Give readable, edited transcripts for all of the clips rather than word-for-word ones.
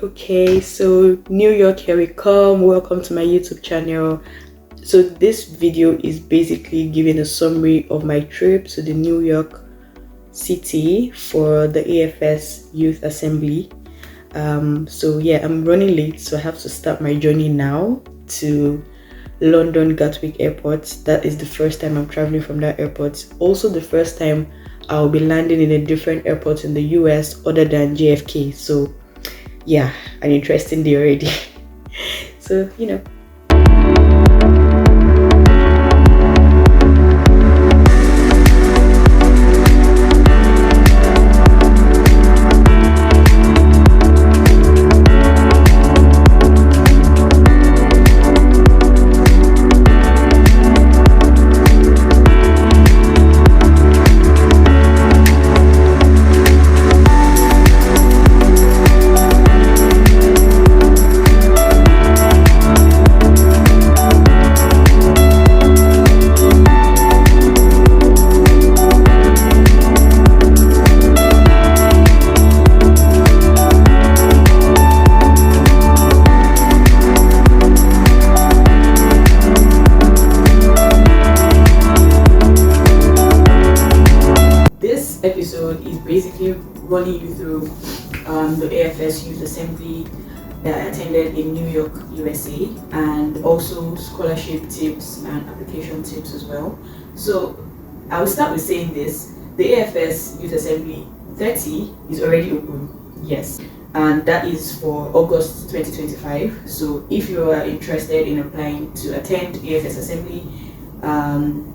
Okay, so New York, here we come. Welcome to my YouTube channel. So this video is basically giving a summary of my trip to the New York City for the AFS Youth Assembly. So yeah, I'm running late, so I have to start my journey now to London Gatwick Airport. That is the first time I'm traveling from that airport. Also the first time I'll be landing in a different airport in the US other than JFK. So yeah, an interesting day already. So this episode is basically running you through the AFS Youth Assembly that I attended in New York, USA, and also scholarship tips and application tips as well. So I will start with saying this: the AFS Youth Assembly 30 is already open, yes, and that is for August 2025. So if you are interested in applying to attend AFS Assembly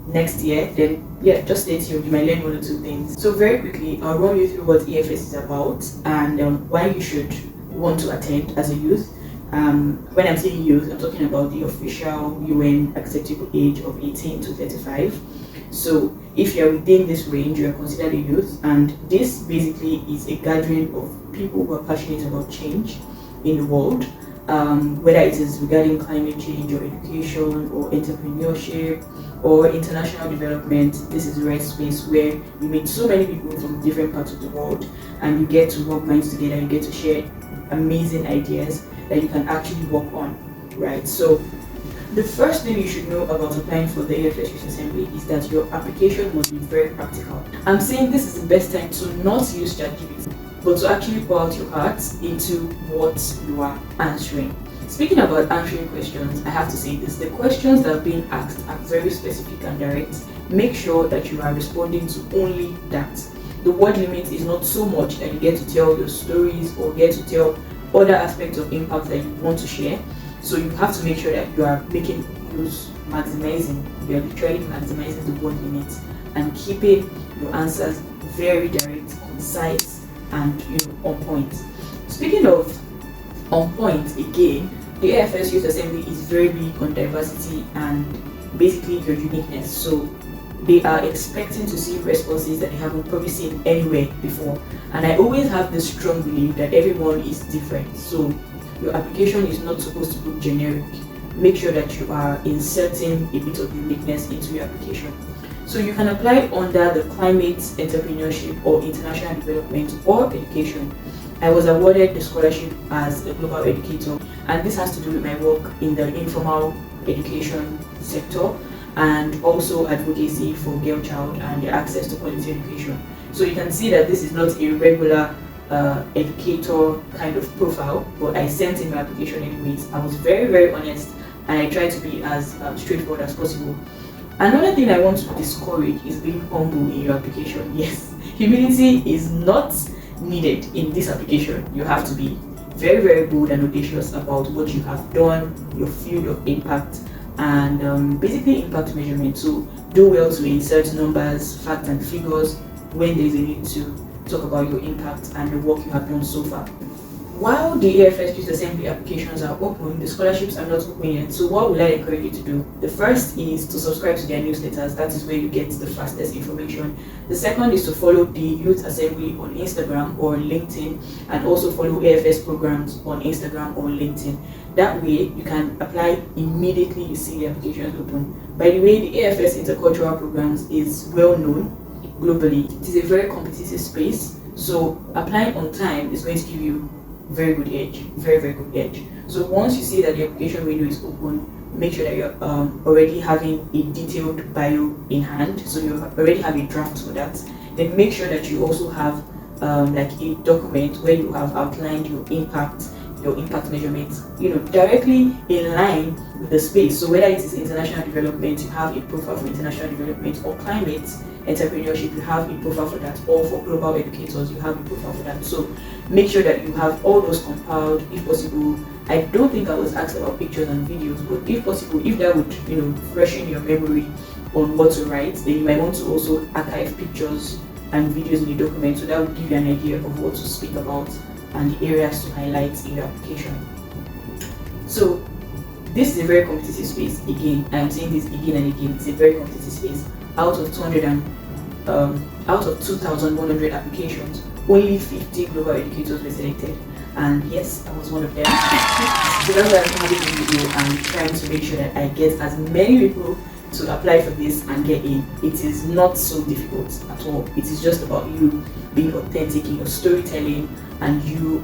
next year, then yeah, just stay tuned. You might learn one or two things. So very quickly, I'll run you through what AFS is about and why you should want to attend as a youth. When I'm saying youth, I'm talking about the official UN acceptable age of 18 to 35. So if you're within this range, you're considered a youth, and this basically is a gathering of people who are passionate about change in the world, whether it is regarding climate change or education or entrepreneurship or international development. This is the right space where you meet so many people from different parts of the world and you get to rub minds together, you get to share amazing ideas that you can actually work on, right? So the first thing you should know about applying for the AFS Youth Assembly is that your application must be very practical. I'm saying this is the best time to not use ChatGPT, but to actually pour out your heart into what you are answering. Speaking about answering questions, I have to say this: the questions that are being asked are very specific and direct. Make sure that you are responding to only that. The word limit is not so much that you get to tell your stories or get to tell other aspects of impact that you want to share. So you have to make sure that you are making use, maximizing, you are literally maximizing the word limit and keeping your answers very direct, concise, and on point. Speaking of on point, again, the AFS Youth Assembly is very big on diversity and basically your uniqueness. So they are expecting to see responses that they haven't probably seen anywhere before. And I always have this strong belief that everyone is different. So your application is not supposed to look generic. Make sure that you are inserting a bit of uniqueness into your application. So you can apply under the climate, entrepreneurship, or international development or education. I was awarded the scholarship as a global educator, and this has to do with my work in the informal education sector and also advocacy for girl child and their access to quality education. So you can see that this is not a regular educator kind of profile, but I sent in my application anyways. I was very honest, and I tried to be as straightforward as possible. Another thing I want to discourage is being humble in your application. Yes, humility is not needed in this application. You have to be very bold and audacious about what you have done, your field of impact, and basically impact measurement. So do well to insert numbers, facts, and figures when there is a need to talk about your impact and the work you have done so far. While the AFS Youth Assembly applications are open, the scholarships are not open yet. So what would I encourage you to do? The first is to subscribe to their newsletters. That is where you get the fastest information. The second is to follow the Youth Assembly on Instagram or LinkedIn, and also follow AFS programs on Instagram or LinkedIn. That way you can apply immediately you see the applications open. By the way, the AFS intercultural programs is well known globally. It is a very competitive space, so applying on time is going to give you very good edge, very good edge. So once you see that the application window is open, make sure that you're already having a detailed bio in hand, so you already have a draft for that. Then make sure that you also have like a document where you have outlined your impact measurements, directly in line with the space. So whether it is international development, you have a profile for international development, or climate entrepreneurship, you have a profile for that, or for global educators, you have a profile for that. So make sure that you have all those compiled, if possible. I don't think I was asked about pictures and videos, but if possible, if that would, freshen your memory on what to write, then you might want to also archive pictures and videos in the document, so that would give you an idea of what to speak about and the areas to highlight in your application. So this is a very competitive space. Again, I am saying this again and again, it's a very competitive space. Out of 2,100 applications, only 50 global educators were selected, and yes, I was one of them. So that's why I'm having this video and trying to make sure that I get as many people to apply for this and get in. It is not so difficult at all. It is just about you being authentic in your storytelling and you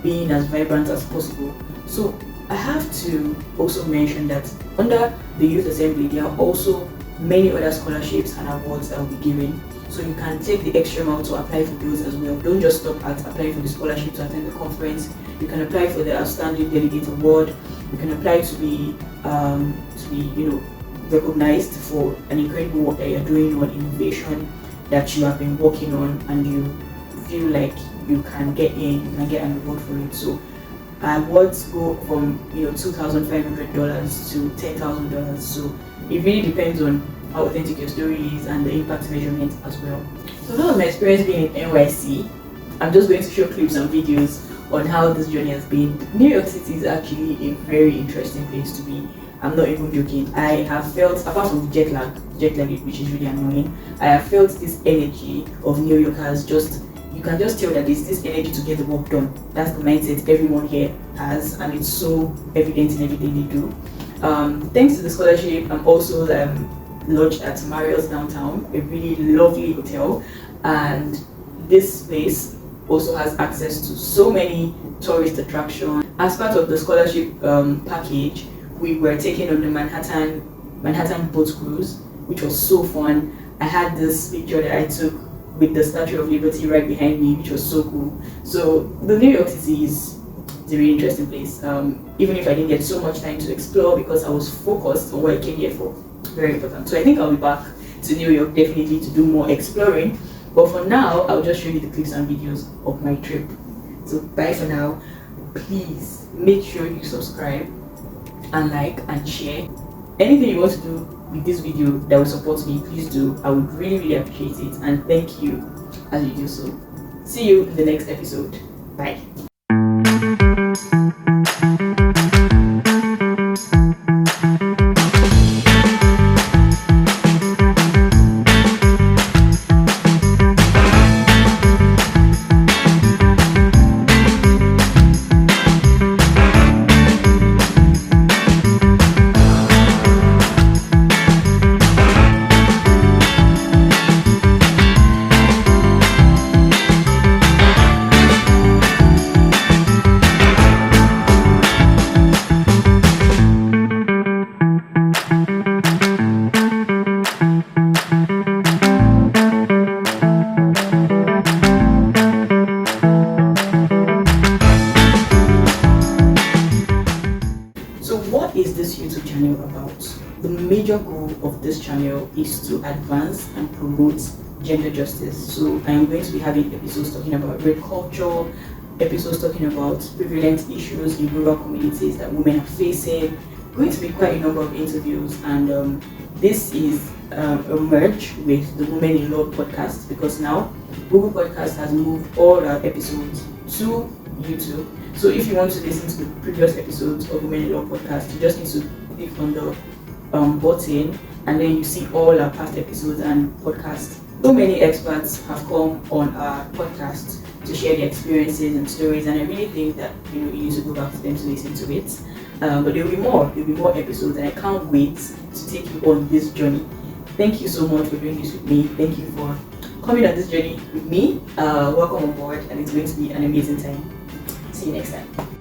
being as vibrant as possible. So I have to also mention that under the Youth Assembly, there are also many other scholarships and awards that will be given. So you can take the extra mile to apply for those as well. Don't just stop at applying for the scholarship to attend the conference. You can apply for the Outstanding Delegate Award. You can apply to be recognized for an incredible work that you're doing on innovation that you have been working on, and you feel like you can get an award for it. So awards go from $2,500 to $10,000. So it really depends on how authentic your story is and the impact measurement as well. So that was my experience being in NYC. I'm just going to show clips and videos on how this journey has been. New York City is actually a very interesting place to be. I'm not even joking. I have felt, apart from the jet lag, which is really annoying, I have felt this energy of New Yorkers. You can just tell that there's this energy to get the work done. That's the mindset everyone here has, and it's so evident in everything they do. Thanks to the scholarship, I'm also lodged at Marriott's downtown, a really lovely hotel, and this place also has access to so many tourist attractions. As part of the scholarship package, we were taken on the Manhattan boat cruise, which was so fun. I had this picture that I took with the Statue of Liberty right behind me, which was so cool. So the New York City is a really interesting place. Even if I didn't get so much time to explore because I was focused on what I came here for. Very important. So I think I'll be back to New York definitely to do more exploring. But for now, I'll just show you the clips and videos of my trip. So bye for now. Please make sure you subscribe and like and share. Anything you want to do with this video that will support me, please do. I would really appreciate it, and thank you as you do so. See you in the next episode. Bye. YouTube channel about? The major goal of this channel is to advance and promote gender justice. So I am going to be having episodes talking about rape culture, episodes talking about prevalent issues in rural communities that women are facing. Going to be quite a number of interviews, and this is a merge with the Women in Law podcast, because now Google Podcast has moved all our episodes to YouTube. So if you want to listen to the previous episodes of Women in Law podcast, you just need to click on the button, and then you see all our past episodes and podcasts. So many experts have come on our podcast to share their experiences and stories, and I really think that you need to go back to them to listen to it. But there'll be more episodes, and I can't wait to take you on this journey. Thank you so much for doing this with me. Thank you for coming on this journey with me. Welcome on board, and it's going to be an amazing time. See you next time.